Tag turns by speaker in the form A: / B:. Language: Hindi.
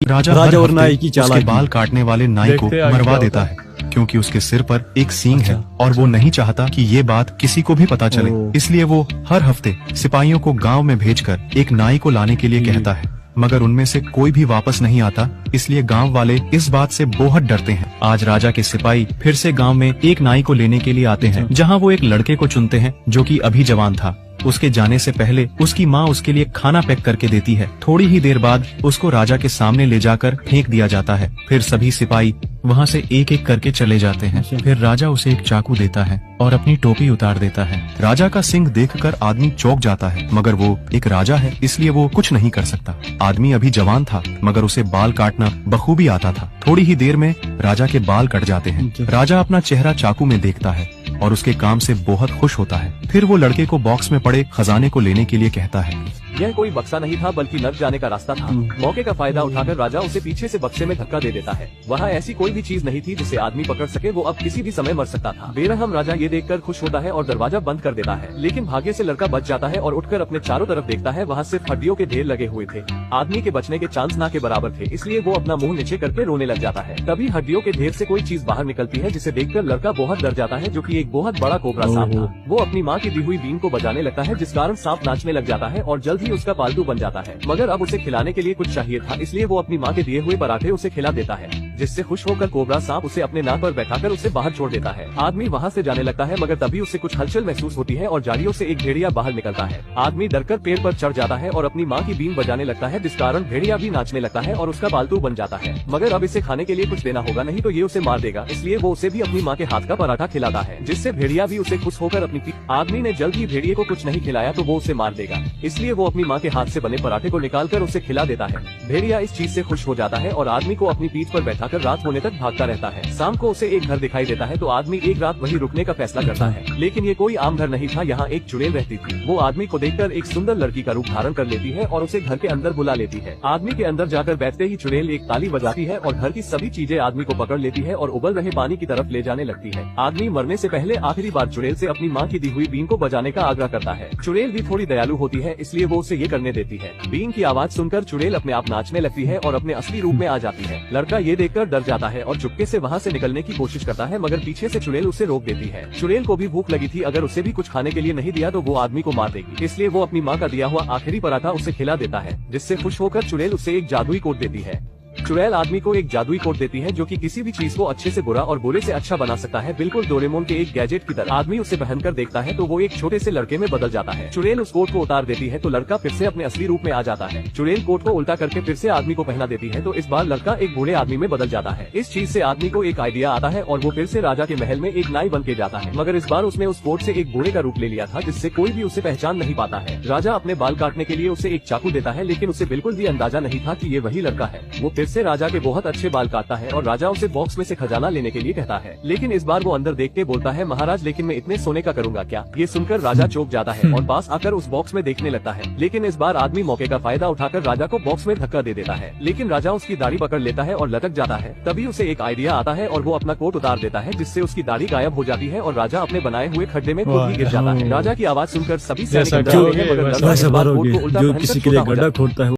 A: राजा और नाई की चालाकी।
B: उसके बाल काटने वाले नाई को मरवा देता है क्योंकि उसके सिर पर एक सींग है और वो नहीं चाहता कि ये बात किसी को भी पता चले। इसलिए वो हर हफ्ते सिपाहियों को गांव में भेजकर एक नाई को लाने के लिए कहता है, मगर उनमें से कोई भी वापस नहीं आता। इसलिए गांव वाले इस बात से बहुत डरते हैं। आज राजा के सिपाही फिर से गांव में एक नाई को लेने के लिए आते हैं, जहां वो एक लड़के को चुनते हैं जो कि अभी जवान था। उसके जाने से पहले उसकी माँ उसके लिए खाना पैक करके देती है। थोड़ी ही देर बाद उसको राजा के सामने ले जाकर फेंक दिया जाता है। फिर सभी सिपाही वहाँ से एक एक करके चले जाते हैं। फिर राजा उसे एक चाकू देता है और अपनी टोपी उतार देता है। राजा का सिंह देखकर आदमी चौंक जाता है, मगर वो एक राजा है इसलिए वो कुछ नहीं कर सकता। आदमी अभी जवान था मगर उसे बाल काटना बखूबी आता था। थोड़ी ही देर में राजा के बाल कट जाते हैं। राजा अपना चेहरा चाकू में देखता है और उसके काम से बहुत खुश होता है। फिर वो लड़के को बॉक्स में पड़े खजाने को लेने के लिए कहता है।
C: यह कोई बक्सा नहीं था बल्कि नर्क जाने का रास्ता था। मौके का फायदा उठाकर राजा उसे पीछे से बक्से में धक्का दे देता है। वहाँ ऐसी कोई भी चीज नहीं थी जिसे आदमी पकड़ सके। वो अब किसी भी समय मर सकता था। बेरहम राजा ये देखकर खुश होता है और दरवाजा बंद कर देता है, लेकिन भाग्य से लड़का बच जाता है और उठकर अपने चारों तरफ देखता है। वहाँ सिर्फ हड्डियों के ढेर लगे हुए थे। आदमी के बचने के चांस ना के बराबर थे, इसलिए वो अपना मुंह नीचे करके रोने लग जाता है। तभी हड्डियों के ढेर से कोई चीज बाहर निकलती है जिसे देखकर लड़का बहुत डर जाता है, जो कि एक बहुत बड़ा कोबरा सांप था। वो अपनी माँ की दी हुई बीन को बजाने लगता है, जिस कारण सांप नाचने लग जाता है और जल्द ही उसका पालतू बन जाता है। मगर अब उसे खिलाने के लिए कुछ चाहिए था, इसलिए वो अपनी माँ के दिए हुए पराठे उसे खिला देता है, जिससे खुश होकर कोबरा सांप उसे अपने नाक पर बैठाकर उसे बाहर छोड़ देता है। आदमी वहाँ से जाने लगता है, मगर तभी उसे कुछ हलचल महसूस होती है और झाड़ियों से एक भेड़िया बाहर निकलता है। आदमी डरकर पेड़ पर चढ़ जाता है और अपनी माँ की बीन बजाने लगता है, जिस कारण भेड़िया भी नाचने लगता है और उसका पालतू बन जाता है। मगर अब इसे खाने के लिए कुछ देना होगा, नहीं तो ये उसे मार देगा। इसलिए वो उसे भी अपनी माँ के हाथ का पराठा खिलाता है, जिससे भेड़िया भी उसे खुश होकर अपनी आदमी ने जल्द ही भेड़िए को कुछ नहीं खिलाया तो वो उसे मार देगा, इसलिए वो अपनी माँ के हाथ से बने पराठे को निकालकर उसे खिला देता है। भेड़िया इस चीज से खुश हो जाता है और आदमी को अपनी पीठ पर बैठाकर रात होने तक भागता रहता है। शाम को उसे एक घर दिखाई देता है तो आदमी एक रात वहीं रुकने का फैसला करता है, लेकिन ये कोई आम घर नहीं था। यहाँ एक चुड़ैल रहती थी। वो आदमी को देखकर एक सुंदर लड़की का रूप धारण कर लेती है और उसे घर के अंदर बुला लेती है। आदमी के अंदर जाकर बैठते ही चुड़ैल एक ताली बजाती है और घर की सभी चीजें आदमी को पकड़ लेती है और उबल रहे पानी की तरफ ले जाने लगती है। आदमी मरने से पहले आखिरी बार चुड़ैल से अपनी माँ की दी हुई बीन को बजाने का आग्रह करता है। चुड़ैल भी थोड़ी दयालु होती है, इसलिए वो उसे ये करने देती है। बीन की आवाज सुनकर चुड़ैल अपने आप नाचने लगती है और अपने असली रूप में आ जाती है। लड़का ये देखकर डर जाता है और चुपके से वहाँ से निकलने की कोशिश करता है, मगर पीछे से चुड़ैल उसे रोक देती है। चुड़ैल को भी भूख लगी थी, अगर उसे भी कुछ खाने के लिए नहीं दिया तो वो आदमी को मार देगी, इसलिए वो अपनी माँ का दिया हुआ आखिरी पराठा उसे खिला देता है, जिससे खुश होकर चुड़ैल उसे एक जादुई कोट देती है। चुड़ैल आदमी को एक जादुई कोट देती है जो कि किसी भी चीज को अच्छे से बुरा और बुरे से अच्छा बना सकता है, बिल्कुल डोरेमोन के एक गैजेट की तरह। आदमी उसे पहनकर देखता है तो वो एक छोटे से लड़के में बदल जाता है। चुड़ैल उस कोट को उतार देती है तो लड़का फिर से अपने असली रूप में आ जाता है। चुड़ैल कोट को उल्टा करके फिर से आदमी को पहना देती है तो इस बार लड़का एक बूढ़े आदमी में बदल जाता है। इस चीज से आदमी को एक आइडिया आता है और वो फिर से राजा के महल में एक नाई बन के जाता है, मगर इस बार उसने उस कोट से एक बूढ़े का रूप ले लिया था, जिससे कोई भी उसे पहचान नहीं पाता है। राजा अपने बाल काटने के लिए उसे एक चाकू देता है, लेकिन उसे बिल्कुल भी अंदाजा नहीं था कि ये वही लड़का है। वो फिर से राजा के बहुत अच्छे बाल काटता है और राजा उसे बॉक्स में से खजाना लेने के लिए कहता है, लेकिन इस बार वो अंदर देख के बोलता है, महाराज लेकिन मैं इतने सोने का करूंगा क्या? ये सुनकर राजा चौंक जाता है और पास आकर उस बॉक्स में देखने लगता है, लेकिन इस बार आदमी मौके का फायदा उठाकर राजा को बॉक्स में धक्का दे देता है, लेकिन राजा उसकी दाढ़ी पकड़ लेता है और लटक जाता है। तभी उसे एक आइडिया आता है और वो अपना कोट उतार देता है, जिससे उसकी दाढ़ी गायब हो जाती है और राजा अपने बनाए हुए खड्डे में खुद ही गिर जाता है। राजा की आवाज सुनकर सभी सैनिक अंदर आते हैं, मगर लड़का इस बार कोट को उल्टा पहनकर छोटा हो जाता है।